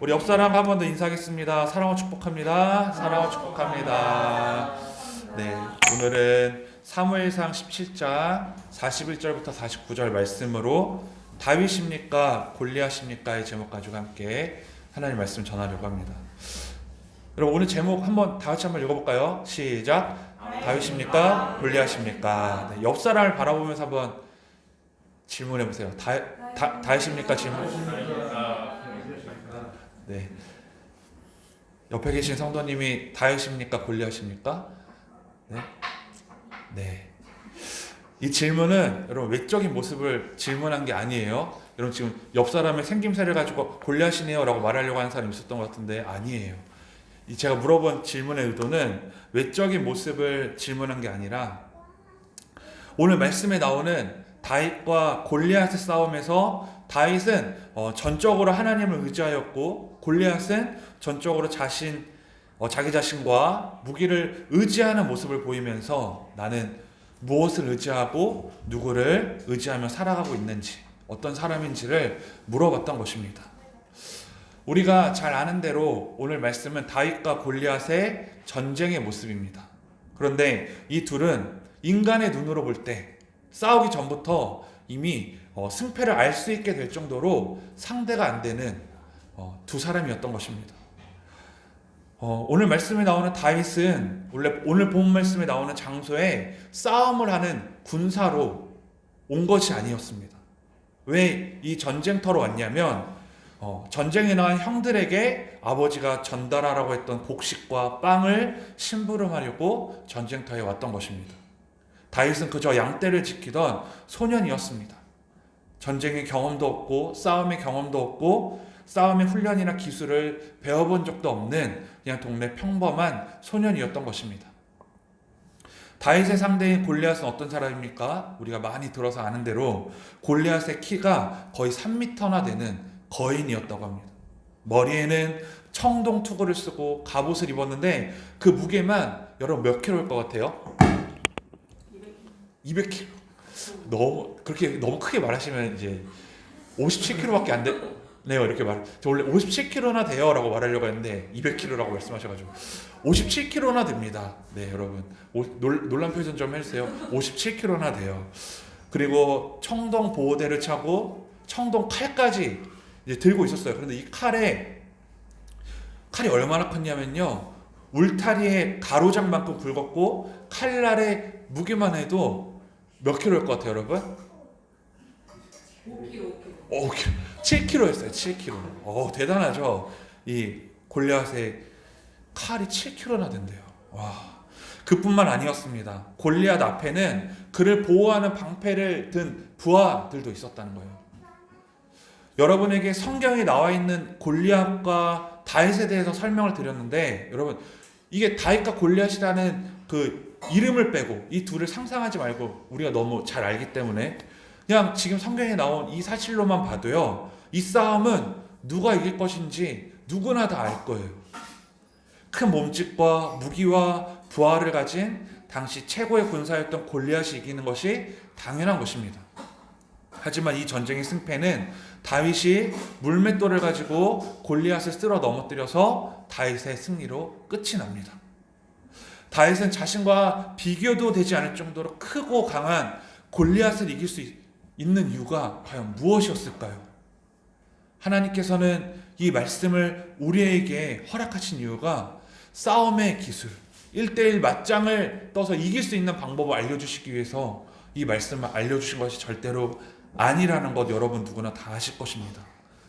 우리 옆 사람 한 번 더 인사하겠습니다. 사랑하고 축복합니다. 사랑하고 축복합니다. 네, 오늘은 사무엘상 17장 41절부터 49절 말씀으로 다윗입니까 골리앗입니까의 제목 가지고 함께 하나님 말씀 전하려고 합니다. 여러분 오늘 제목 한번 다 같이 한번 읽어볼까요? 시작. 다윗입니까 골리앗입니까? 네, 옆 사람을 바라보면서 한번 질문해 보세요. 다윗입니까? 질문. 네. 옆에 계신 성도님이 다윗입니까? 골리앗입니까? 네. 네. 이 질문은 여러분 외적인 모습을 질문한 게 아니에요. 여러분 지금 옆 사람의 생김새를 가지고 골리앗이네요 라고 말하려고 하는 사람이 있었던 것 같은데 아니에요. 제가 물어본 질문의 의도는 외적인 모습을 질문한 게 아니라 오늘 말씀에 나오는 다윗과 골리앗의 싸움에서 다윗은 전적으로 하나님을 의지하였고 골리앗은 전적으로 자기 자신과 무기를 의지하는 모습을 보이면서 나는 무엇을 의지하고 누구를 의지하며 살아가고 있는지 어떤 사람인지를 물어봤던 것입니다. 우리가 잘 아는 대로 오늘 말씀은 다윗과 골리앗의 전쟁의 모습입니다. 그런데 이 둘은 인간의 눈으로 볼 때 싸우기 전부터 이미 승패를 알 수 있게 될 정도로 상대가 안 되는 두 사람이었던 것입니다. 오늘 말씀에 나오는 다윗은 오늘 본 말씀에 나오는 장소에 싸움을 하는 군사로 온 것이 아니었습니다. 왜 이 전쟁터로 왔냐면 전쟁에 나간 형들에게 아버지가 전달하라고 했던 곡식과 빵을 심부름하려고 전쟁터에 왔던 것입니다. 다윗은 그저 양떼를 지키던 소년이었습니다. 전쟁의 경험도 없고 싸움의 경험도 없고 싸움의 훈련이나 기술을 배워본 적도 없는 그냥 동네 평범한 소년이었던 것입니다. 다윗의 상대인 골리앗은 어떤 사람입니까? 우리가 많이 들어서 아는 대로 골리앗의 키가 거의 3m나 되는 거인이었다고 합니다. 머리에는 청동 투구를 쓰고 갑옷을 입었는데 그 무게만 여러분 몇 킬로일 것 같아요? 200kg. 너무 크게 말하시면 이제 57kg밖에 안 되네요. 이렇게 저 원래 57kg나 돼요라고 말하려고 했는데 200kg라고 말씀하셔가지고 57kg나 됩니다. 네, 여러분 놀란 표현 좀 해주세요. 57kg나 돼요. 그리고 청동 보호대를 차고 청동 칼까지 이제 들고 있었어요. 그런데 이 칼이 얼마나 컸냐면요. 울타리의 가로장만큼 굵었고 칼날의 무게만 해도 몇 킬로일 것 같아요, 여러분? 5kg. 7kg였어요, 7kg. 대단하죠? 이 골리앗의 칼이 7kg나 된대요. 와. 그뿐만 아니었습니다. 골리앗 앞에는 그를 보호하는 방패를 든 부하들도 있었다는 거예요. 여러분에게 성경에 나와 있는 골리앗과 다윗에 대해서 설명을 드렸는데 여러분 이게 다윗과 골리앗이라는 그 이름을 빼고 이 둘을 상상하지 말고 우리가 너무 잘 알기 때문에 그냥 지금 성경에 나온 이 사실로만 봐도요 이 싸움은 누가 이길 것인지 누구나 다 알 거예요. 큰 몸집과 무기와 부하를 가진 당시 최고의 군사였던 골리앗이 이기는 것이 당연한 것입니다. 하지만 이 전쟁의 승패는 다윗이 물맷돌을 가지고 골리앗을 쓸어 넘어뜨려서 다윗의 승리로 끝이 납니다. 다윗은 자신과 비교도 되지 않을 정도로 크고 강한 골리앗을 이길 수 있는 이유가 과연 무엇이었을까요? 하나님께서는 이 말씀을 우리에게 허락하신 이유가 싸움의 기술, 1대1 맞짱을 떠서 이길 수 있는 방법을 알려주시기 위해서 이 말씀을 알려주신 것이 절대로 아니라는 것 여러분 누구나 다 아실 것입니다.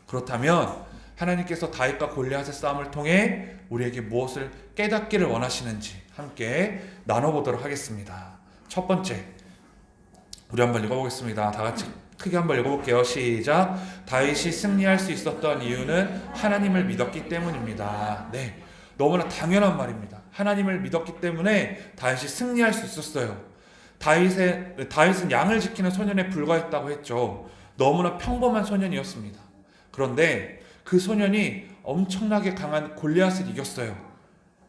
그렇다면 하나님께서 다윗과 골리앗의 싸움을 통해 우리에게 무엇을 깨닫기를 원하시는지 함께 나눠보도록 하겠습니다. 첫 번째, 우리 한번 읽어보겠습니다. 다 같이 크게 한번 읽어볼게요. 시작. 다윗이 승리할 수 있었던 이유는 하나님을 믿었기 때문입니다. 네, 너무나 당연한 말입니다. 하나님을 믿었기 때문에 다윗이 승리할 수 있었어요. 다윗은 양을 지키는 소년에 불과했다고 했죠. 너무나 평범한 소년이었습니다. 그런데 그 소년이 엄청나게 강한 골리앗을 이겼어요.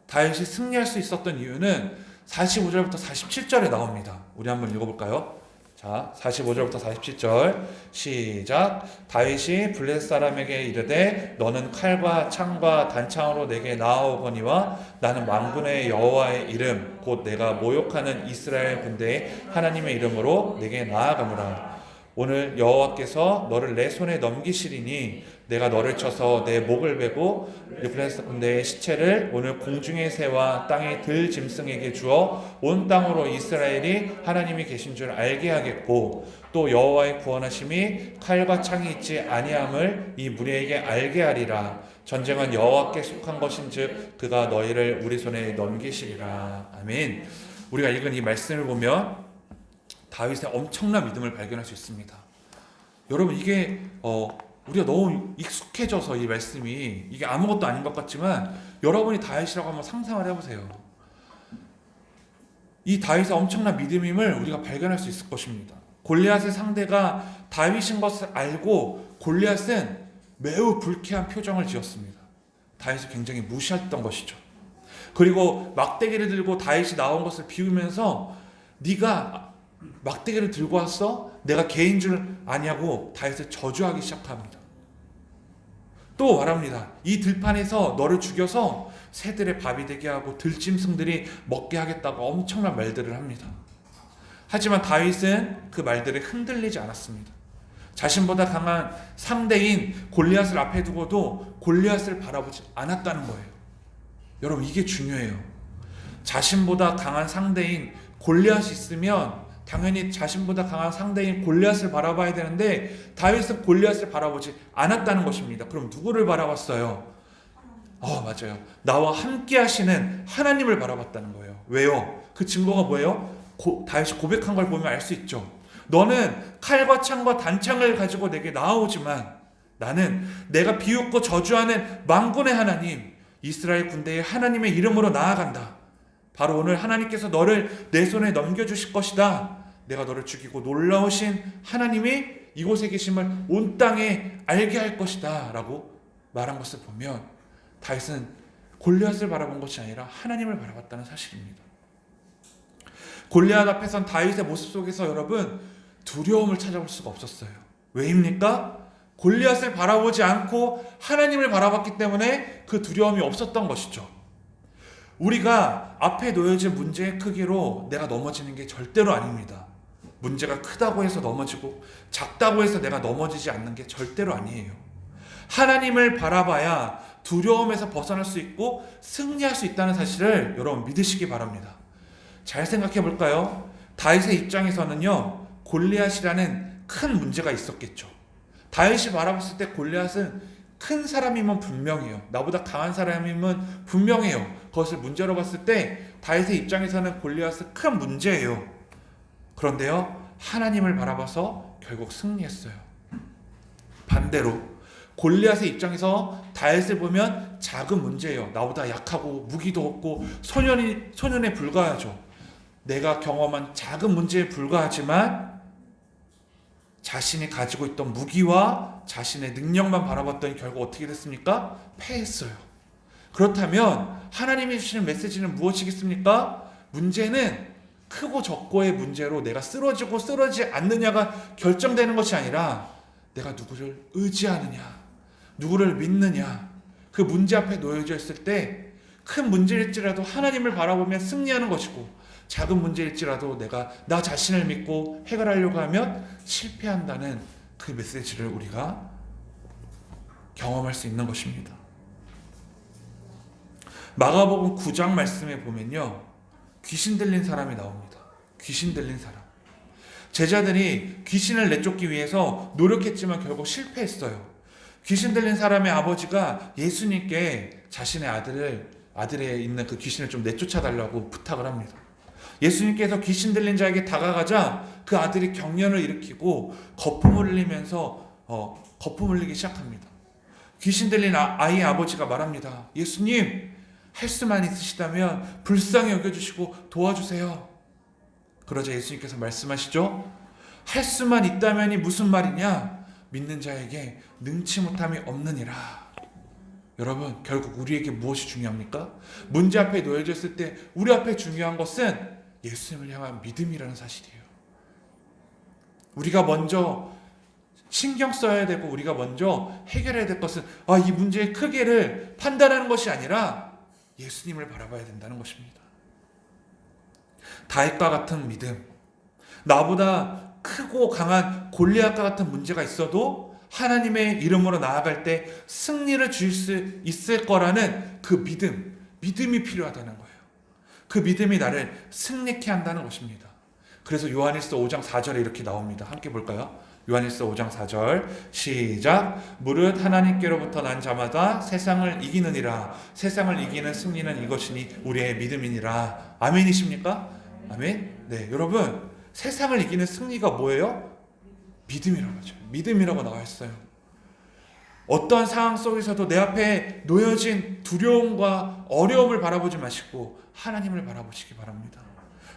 다윗이 승리할 수 있었던 이유는 45절부터 47절에 나옵니다. 우리 한번 읽어볼까요? 자, 45절부터 47절 시작. 다윗이 블레셋 사람에게 이르되 너는 칼과 창과 단창으로 내게 나아오거니와 나는 만군의 여호와의 이름 곧 내가 모욕하는 이스라엘 군대의 하나님의 이름으로 내게 나아가노라. 오늘 여호와께서 너를 내 손에 넘기시리니 내가 너를 쳐서 내 목을 베고 블레셋 군대의 시체를 오늘 공중의 새와 땅의 들 짐승에게 주어 온 땅으로 이스라엘이 하나님이 계신 줄 알게 하겠고 또 여호와의 구원하심이 칼과 창이 있지 아니함을 이 무리에게 알게 하리라. 전쟁은 여호와께 속한 것인즉 그가 너희를 우리 손에 넘기시리라. 아멘. 우리가 읽은 이 말씀을 보면 다윗의 엄청난 믿음을 발견할 수 있습니다. 여러분 이게 우리가 너무 익숙해져서 이 말씀이 이게 아무것도 아닌 것 같지만 여러분이 다윗이라고 한번 상상을 해보세요. 이 다윗의 엄청난 믿음임을 우리가 발견할 수 있을 것입니다. 골리앗의 상대가 다윗인 것을 알고 골리앗은 매우 불쾌한 표정을 지었습니다. 다윗을 굉장히 무시했던 것이죠. 그리고 막대기를 들고 다윗이 나온 것을 비우면서 네가 막대기를 들고 왔어? 내가 개인 줄 아냐고 다윗을 저주하기 시작합니다. 또 말합니다. 이 들판에서 너를 죽여서 새들의 밥이 되게 하고 들짐승들이 먹게 하겠다고 엄청난 말들을 합니다. 하지만 다윗은 그 말들에 흔들리지 않았습니다. 자신보다 강한 상대인 골리앗을 앞에 두고도 골리앗을 바라보지 않았다는 거예요. 여러분 이게 중요해요. 자신보다 강한 상대인 골리앗이 있으면 당연히 자신보다 강한 상대인 골리앗을 바라봐야 되는데 다윗은 골리앗을 바라보지 않았다는 것입니다. 그럼 누구를 바라봤어요? 맞아요. 나와 함께 하시는 하나님을 바라봤다는 거예요. 왜요? 그 증거가 뭐예요? 다윗이 고백한 걸 보면 알 수 있죠. 너는 칼과 창과 단창을 가지고 내게 나아오지만 나는 내가 비웃고 저주하는 만군의 하나님 이스라엘 군대의 하나님의 이름으로 나아간다. 바로 오늘 하나님께서 너를 내 손에 넘겨주실 것이다. 내가 너를 죽이고 놀라우신 하나님이 이곳에 계심을 온 땅에 알게 할 것이다 라고 말한 것을 보면 다윗은 골리앗을 바라본 것이 아니라 하나님을 바라봤다는 사실입니다. 골리앗 앞에선 다윗의 모습 속에서 여러분 두려움을 찾아볼 수가 없었어요. 왜입니까? 골리앗을 바라보지 않고 하나님을 바라봤기 때문에 그 두려움이 없었던 것이죠. 우리가 앞에 놓여진 문제의 크기로 내가 넘어지는 게 절대로 아닙니다. 문제가 크다고 해서 넘어지고 작다고 해서 내가 넘어지지 않는 게 절대로 아니에요. 하나님을 바라봐야 두려움에서 벗어날 수 있고 승리할 수 있다는 사실을 여러분 믿으시기 바랍니다. 잘 생각해 볼까요? 다윗의 입장에서는요 골리앗이라는 큰 문제가 있었겠죠. 다윗이 바라봤을 때 골리앗은 큰 사람이면 분명해요. 나보다 강한 사람이면 분명해요. 그것을 문제로 봤을 때 다윗의 입장에서는 골리앗은 큰 문제예요. 그런데요 하나님을 바라봐서 결국 승리했어요. 반대로 골리앗의 입장에서 다윗을 보면 작은 문제예요. 나보다 약하고 무기도 없고 소년에 불과하죠. 내가 경험한 작은 문제에 불과하지만 자신이 가지고 있던 무기와 자신의 능력만 바라봤더니 결국 어떻게 됐습니까? 패했어요. 그렇다면 하나님이 주시는 메시지는 무엇이겠습니까? 문제는 크고 적고의 문제로 내가 쓰러지고 쓰러지지 않느냐가 결정되는 것이 아니라 내가 누구를 의지하느냐, 누구를 믿느냐, 그 문제 앞에 놓여져 있을 때 큰 문제일지라도 하나님을 바라보면 승리하는 것이고 작은 문제일지라도 내가 나 자신을 믿고 해결하려고 하면 실패한다는 그 메시지를 우리가 경험할 수 있는 것입니다. 마가복음 9장 말씀에 보면요 귀신 들린 사람이 나옵니다. 귀신 들린 사람. 제자들이 귀신을 내쫓기 위해서 노력했지만 결국 실패했어요. 귀신 들린 사람의 아버지가 예수님께 자신의 아들에 있는 그 귀신을 좀 내쫓아달라고 부탁을 합니다. 예수님께서 귀신 들린 자에게 다가가자 그 아들이 경련을 일으키고 거품을 흘리기 시작합니다. 귀신 들린 아이의 아버지가 말합니다. 예수님, 할 수만 있으시다면 불쌍히 여겨주시고 도와주세요. 그러자 예수님께서 말씀하시죠. 할 수만 있다면이 무슨 말이냐? 믿는 자에게 능치 못함이 없느니라. 여러분, 결국 우리에게 무엇이 중요합니까? 문제 앞에 놓여져 있을 때 우리 앞에 중요한 것은 예수님을 향한 믿음이라는 사실이에요. 우리가 먼저 신경 써야 되고 우리가 먼저 해결해야 될 것은 이 문제의 크기를 판단하는 것이 아니라 예수님을 바라봐야 된다는 것입니다. 다윗과 같은 믿음, 나보다 크고 강한 골리앗과 같은 문제가 있어도 하나님의 이름으로 나아갈 때 승리를 줄 수 있을 거라는 그 믿음이 필요하다는 거예요. 그 믿음이 나를 승리케 한다는 것입니다. 그래서 요한일서 5장 4절에 이렇게 나옵니다. 함께 볼까요? 요한일서 5장 4절 시작. 무릇 하나님께로부터 난 자마다 세상을 이기느니라. 세상을 이기는 승리는 이것이니 우리의 믿음이니라. 아멘이십니까? 아멘. 네, 여러분, 세상을 이기는 승리가 뭐예요? 믿음이라고 하죠. 믿음이라고 나와 있어요. 어떠한 상황 속에서도 내 앞에 놓여진 두려움과 어려움을 바라보지 마시고 하나님을 바라보시기 바랍니다.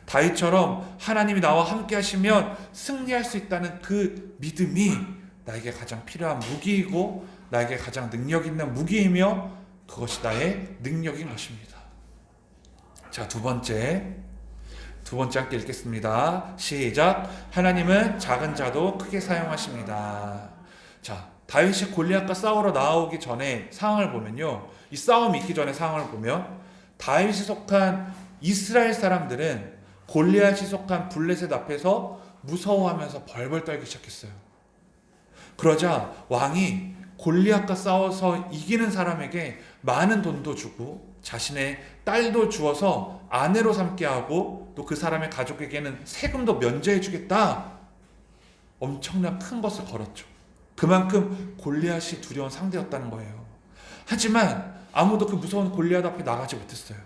다윗처럼 하나님이 나와 함께 하시면 승리할 수 있다는 그 믿음이 나에게 가장 필요한 무기이고 나에게 가장 능력 있는 무기이며 그것이 나의 능력인 것입니다. 자, 두 번째 함께 읽겠습니다. 시작. 하나님은 작은 자도 크게 사용하십니다. 자, 다윗이 골리앗과 싸우러 나오기 전에 상황을 보면요, 이 싸움이 있기 전에 상황을 보면 다윗이 속한 이스라엘 사람들은 골리앗이 속한 블레셋 앞에서 무서워하면서 벌벌 떨기 시작했어요. 그러자 왕이 골리앗과 싸워서 이기는 사람에게 많은 돈도 주고 자신의 딸도 주어서 아내로 삼게 하고 또 그 사람의 가족에게는 세금도 면제해 주겠다. 엄청난 큰 것을 걸었죠. 그만큼 골리앗이 두려운 상대였다는 거예요. 하지만 아무도 그 무서운 골리앗 앞에 나가지 못했어요.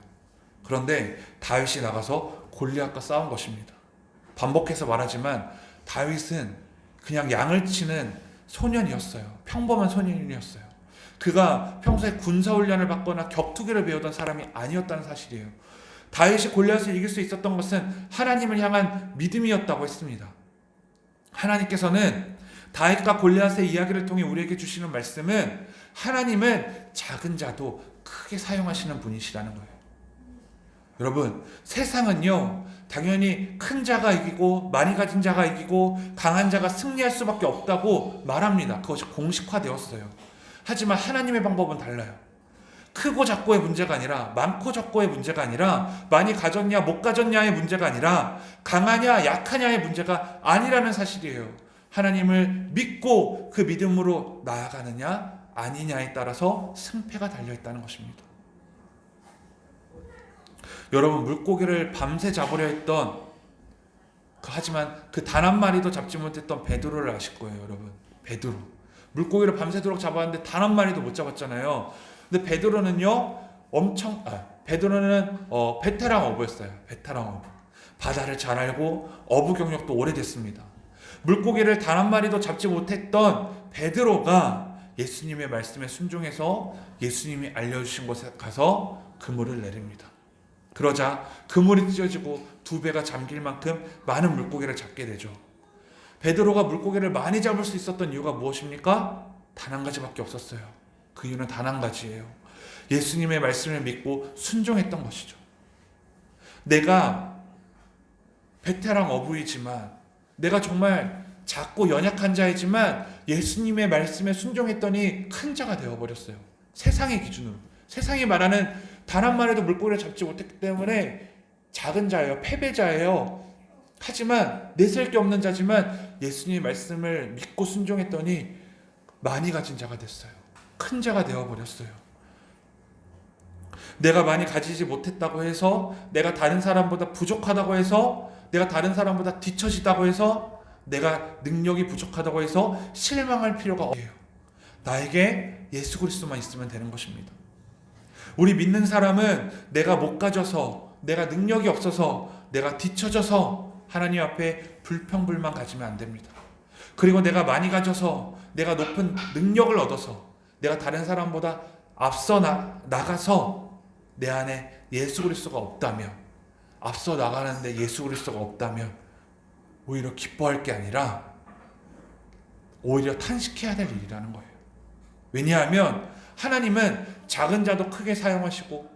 그런데 다윗이 나가서 골리앗과 싸운 것입니다. 반복해서 말하지만 다윗은 그냥 양을 치는 소년이었어요. 평범한 소년이었어요. 그가 평소에 군사훈련을 받거나 격투기를 배우던 사람이 아니었다는 사실이에요. 다윗이 골리앗을 이길 수 있었던 것은 하나님을 향한 믿음이었다고 했습니다. 하나님께서는 다윗과 골리앗의 이야기를 통해 우리에게 주시는 말씀은 하나님은 작은 자도 크게 사용하시는 분이시라는 거예요. 여러분, 세상은요, 당연히 큰 자가 이기고 많이 가진 자가 이기고 강한 자가 승리할 수밖에 없다고 말합니다. 그것이 공식화되었어요. 하지만 하나님의 방법은 달라요. 크고 작고의 문제가 아니라, 많고 적고의 문제가 아니라, 많이 가졌냐 못 가졌냐의 문제가 아니라, 강하냐 약하냐의 문제가 아니라는 사실이에요. 하나님을 믿고 그 믿음으로 나아가느냐 아니냐에 따라서 승패가 달려있다는 것입니다. 여러분, 물고기를 밤새 잡으려 했던, 하지만 그 단 한 마리도 잡지 못했던 베드로를 아실 거예요. 여러분, 베드로 물고기를 밤새도록 잡았는데 단 한 마리도 못 잡았잖아요. 근데 베드로는요, 베드로는 베테랑 어부였어요. 베테랑 어부. 바다를 잘 알고 어부 경력도 오래됐습니다. 물고기를 단 한 마리도 잡지 못했던 베드로가 예수님의 말씀에 순종해서 예수님이 알려주신 곳에 가서 그물을 내립니다. 그러자 그물이 찢어지고 두 배가 잠길 만큼 많은 물고기를 잡게 되죠. 베드로가 물고기를 많이 잡을 수 있었던 이유가 무엇입니까? 단 한 가지밖에 없었어요. 그 이유는 단 한 가지예요. 예수님의 말씀을 믿고 순종했던 것이죠. 내가 베테랑 어부이지만, 내가 정말 작고 연약한 자이지만 예수님의 말씀에 순종했더니 큰 자가 되어버렸어요. 세상의 기준으로. 세상이 말하는 단 한 마리도 물고기를 잡지 못했기 때문에 작은 자예요. 패배자예요. 하지만 내세울 게 없는 자지만 예수님의 말씀을 믿고 순종했더니 많이 가진 자가 됐어요. 큰 자가 되어버렸어요. 내가 많이 가지지 못했다고 해서, 내가 다른 사람보다 부족하다고 해서, 내가 다른 사람보다 뒤처지다고 해서, 내가 능력이 부족하다고 해서 실망할 필요가 없어요. 나에게 예수 그리스도만 있으면 되는 것입니다. 우리 믿는 사람은 내가 못 가져서, 내가 능력이 없어서, 내가 뒤처져서 하나님 앞에 불평불만 가지면 안 됩니다. 그리고 내가 많이 가져서, 내가 높은 능력을 얻어서, 내가 다른 사람보다 앞서 나가서 내 안에 예수 그리스도가 없다면, 앞서 나가는데 예수 그리스도가 없다면 오히려 기뻐할 게 아니라 오히려 탄식해야 될 일이라는 거예요. 왜냐하면 하나님은 작은 자도 크게 사용하시고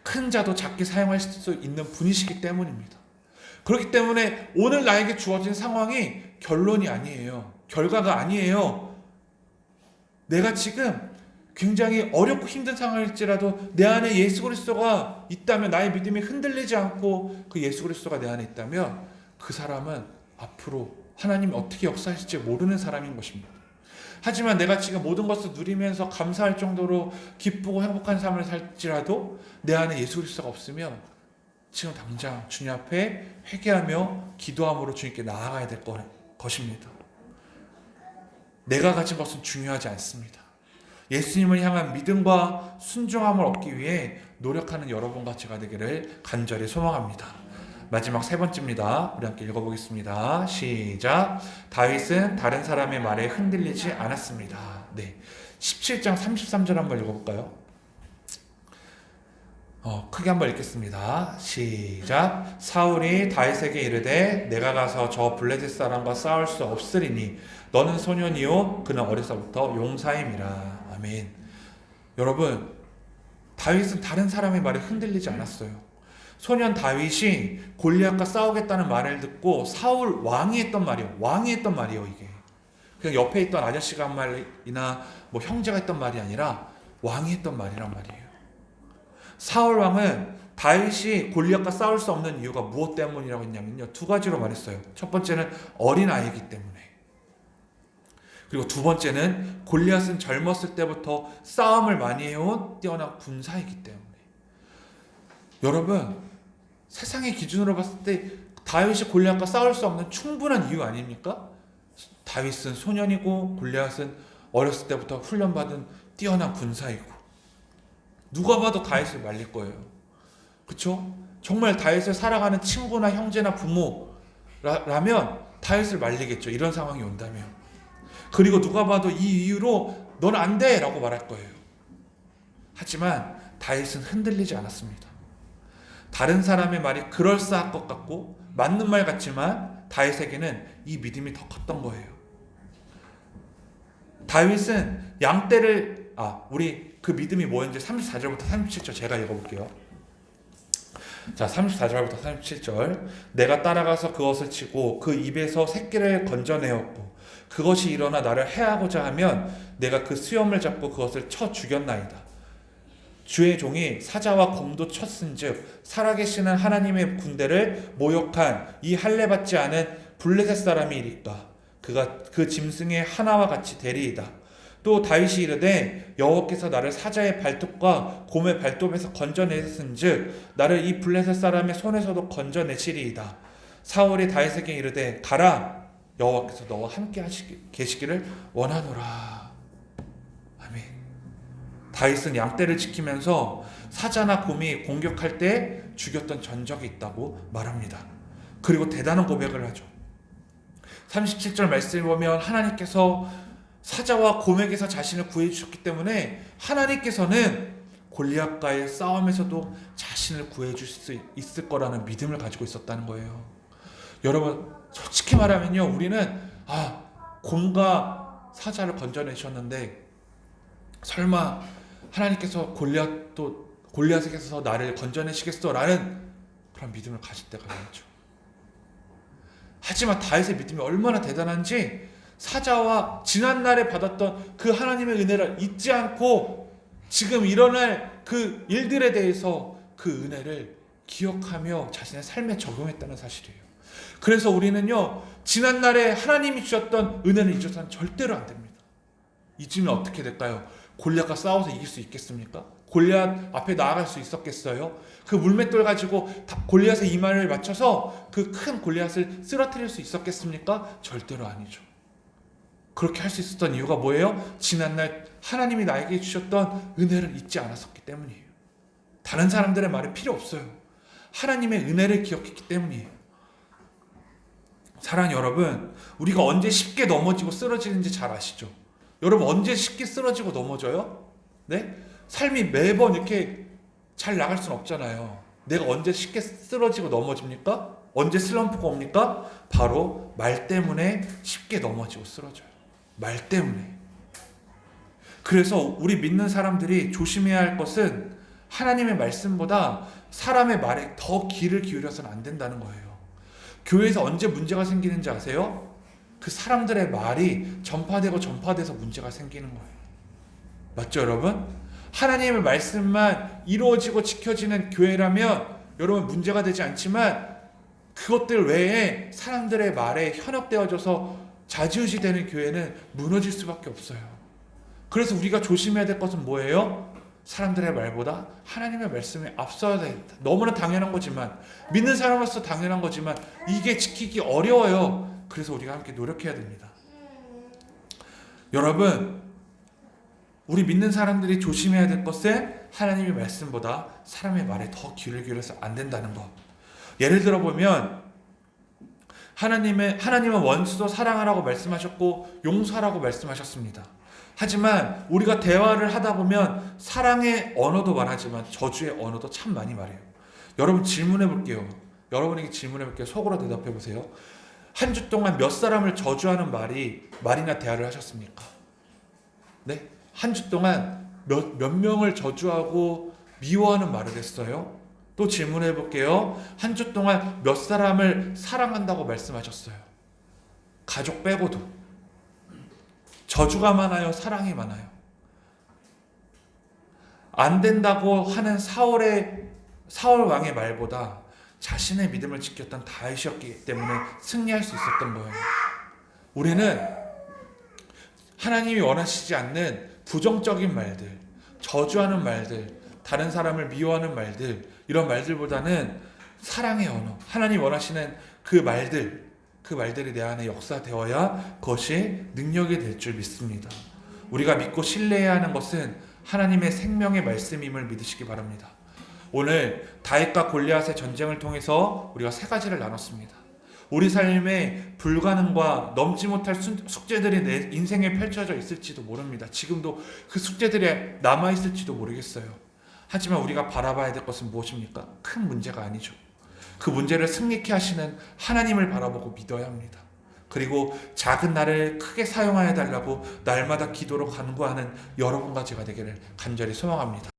큰 자도 작게 사용할 수 있는 분이시기 때문입니다. 그렇기 때문에 오늘 나에게 주어진 상황이 결론이 아니에요. 결과가 아니에요. 내가 지금 굉장히 어렵고 힘든 상황일지라도 내 안에 예수 그리스도가 있다면, 나의 믿음이 흔들리지 않고 그 예수 그리스도가 내 안에 있다면 그 사람은 앞으로 하나님이 어떻게 역사하실지 모르는 사람인 것입니다. 하지만 내가 지금 모든 것을 누리면서 감사할 정도로 기쁘고 행복한 삶을 살지라도 내 안에 예수 그리스도가 없으면 지금 당장 주님 앞에 회개하며 기도함으로 주님께 나아가야 될 것입니다. 내가 가진 것은 중요하지 않습니다. 예수님을 향한 믿음과 순종함을 얻기 위해 노력하는 여러분과 제가 되기를 간절히 소망합니다. 마지막 세 번째입니다. 우리 함께 읽어보겠습니다. 시작. 다윗은 다른 사람의 말에 흔들리지 않았습니다. 네, 17장 33절 한번 읽어볼까요? 크게 한번 읽겠습니다. 시작. 사울이 다윗에게 이르되 내가 가서 저 블레셋 사람과 싸울 수 없으리니 너는 소년이요 그는 어려서부터 용사임이라. 아멘. 여러분, 다윗은 다른 사람의 말에 흔들리지 않았어요. 소년 다윗이 골리앗과 싸우겠다는 말을 듣고 사울 왕이 했던 말이에요. 이게 그냥 옆에 있던 아저씨가 한 말이나 뭐 형제가 했던 말이 아니라 왕이 했던 말이란 말이에요. 사울 왕은 다윗이 골리앗과 싸울 수 없는 이유가 무엇 때문이라고 했냐면요, 두 가지로 말했어요. 첫 번째는 어린아이이기 때문에, 그리고 두 번째는 골리앗은 젊었을 때부터 싸움을 많이 해온 뛰어난 군사이기 때문에. 여러분, 세상의 기준으로 봤을 때 다윗이 골리앗과 싸울 수 없는 충분한 이유 아닙니까? 다윗은 소년이고 골리앗은 어렸을 때부터 훈련받은 뛰어난 군사이고, 누가 봐도 다윗을 말릴 거예요. 그렇죠? 정말 다윗을 사랑하는 친구나 형제나 부모라면 다윗을 말리겠죠. 이런 상황이 온다면. 그리고 누가 봐도 이 이유로 넌 안 돼! 라고 말할 거예요. 하지만 다윗은 흔들리지 않았습니다. 다른 사람의 말이 그럴싸할 것 같고 맞는 말 같지만 다윗에게는 이 믿음이 더 컸던 거예요. 다윗은 양떼를 우리 그 믿음이 뭐였는지 34절부터 37절 제가 읽어볼게요. 자, 34절부터 37절. 내가 따라가서 그것을 치고 그 입에서 새끼를 건져내었고 그것이 일어나 나를 해하고자 하면 내가 그 수염을 잡고 그것을 쳐 죽였나이다. 주의 종이 사자와 곰도 쳤은즉 살아계시는 하나님의 군대를 모욕한 이 할례받지 않은 블레셋 사람이 이리까 그가 그 짐승의 하나와 같이 되리이다. 또 다윗이 이르되 여호와께서 나를 사자의 발톱과 곰의 발톱에서 건져내셨은즉 나를 이 블레셋 사람의 손에서도 건져내시리이다. 사울이 다윗에게 이르되 가라, 여호와께서 너와 함께 계시기를 원하노라. 아멘. 다윗은 양떼를 지키면서 사자나 곰이 공격할 때 죽였던 전적이 있다고 말합니다. 그리고 대단한 고백을 하죠. 37절 말씀을 보면 하나님께서 사자와 곰에게서 자신을 구해주셨기 때문에 하나님께서는 골리앗과의 싸움에서도 자신을 구해줄 수 있을 거라는 믿음을 가지고 있었다는 거예요. 여러분, 솔직히 말하면요, 우리는 곰과 사자를 건져내셨는데 설마 하나님께서 골리앗에게서 나를 건져내시겠어? 라는 그런 믿음을 가질 때가 있죠. 하지만 다윗의 믿음이 얼마나 대단한지 사자와 지난날에 받았던 그 하나님의 은혜를 잊지 않고 지금 일어날 그 일들에 대해서 그 은혜를 기억하며 자신의 삶에 적용했다는 사실이에요. 그래서 우리는요, 지난날에 하나님이 주셨던 은혜를 잊어서는 절대로 안 됩니다. 잊으면 어떻게 될까요? 골리앗과 싸워서 이길 수 있겠습니까? 골리앗 앞에 나아갈 수 있었겠어요? 그 물맷돌 가지고 골리앗의 이마를 맞춰서 그 큰 골리앗을 쓰러뜨릴 수 있었겠습니까? 절대로 아니죠. 그렇게 할 수 있었던 이유가 뭐예요? 지난날 하나님이 나에게 주셨던 은혜를 잊지 않았었기 때문이에요. 다른 사람들의 말이 필요 없어요. 하나님의 은혜를 기억했기 때문이에요. 사랑하는 여러분, 우리가 언제 쉽게 넘어지고 쓰러지는지 잘 아시죠? 여러분, 언제 쉽게 쓰러지고 넘어져요? 네? 삶이 매번 이렇게 잘 나갈 수는 없잖아요. 내가 언제 쉽게 쓰러지고 넘어집니까? 언제 슬럼프가 옵니까? 바로 말 때문에 쉽게 넘어지고 쓰러져요. 말 때문에. 그래서 우리 믿는 사람들이 조심해야 할 것은 하나님의 말씀보다 사람의 말에 더 귀를 기울여서는 안 된다는 거예요. 교회에서 언제 문제가 생기는지 아세요? 그 사람들의 말이 전파돼서 문제가 생기는 거예요. 맞죠, 여러분? 하나님의 말씀만 이루어지고 지켜지는 교회라면 여러분 문제가 되지 않지만, 그것들 외에 사람들의 말에 현혹되어져서 좌지우지 되는 교회는 무너질 수밖에 없어요. 그래서 우리가 조심해야 될 것은 뭐예요? 사람들의 말보다 하나님의 말씀이 앞서야 된다. 너무나 당연한 거지만, 믿는 사람으로서 당연한 거지만 이게 지키기 어려워요. 그래서 우리가 함께 노력해야 됩니다. 여러분, 우리 믿는 사람들이 조심해야 될 것은 하나님의 말씀보다 사람의 말에 더 귀를 기울여서 안 된다는 것. 예를 들어 보면 하나님은 원수도 사랑하라고 말씀하셨고 용서하라고 말씀하셨습니다. 하지만 우리가 대화를 하다 보면 사랑의 언어도 말하지만 저주의 언어도 참 많이 말해요. 여러분 질문해 볼게요. 여러분에게 질문해 볼게요. 속으로 대답해 보세요. 한 주 동안 몇 사람을 저주하는 말이나 대화를 하셨습니까? 네? 한 주 동안 몇 명을 저주하고 미워하는 말을 했어요? 또 질문해 볼게요. 한 주 동안 몇 사람을 사랑한다고 말씀하셨어요? 가족 빼고도. 저주가 많아요? 사랑이 많아요? 안 된다고 하는 사울 왕의 말보다 자신의 믿음을 지켰던 다윗이었기 때문에 승리할 수 있었던 거예요. 우리는 하나님이 원하시지 않는 부정적인 말들, 저주하는 말들, 다른 사람을 미워하는 말들, 이런 말들보다는 사랑의 언어, 하나님 원하시는 그 말들이 내 안에 역사되어야 그것이 능력이 될 줄 믿습니다. 우리가 믿고 신뢰해야 하는 것은 하나님의 생명의 말씀임을 믿으시기 바랍니다. 오늘 다윗과 골리앗의 전쟁을 통해서 우리가 세 가지를 나눴습니다. 우리 삶에 불가능과 넘지 못할 숙제들이 내 인생에 펼쳐져 있을지도 모릅니다. 지금도 그 숙제들이 남아있을지도 모르겠어요. 하지만 우리가 바라봐야 될 것은 무엇입니까? 큰 문제가 아니죠. 그 문제를 승리케 하시는 하나님을 바라보고 믿어야 합니다. 그리고 작은 나를 크게 사용하여 달라고 날마다 기도로 간구하는 여러분과 제가 되기를 간절히 소망합니다.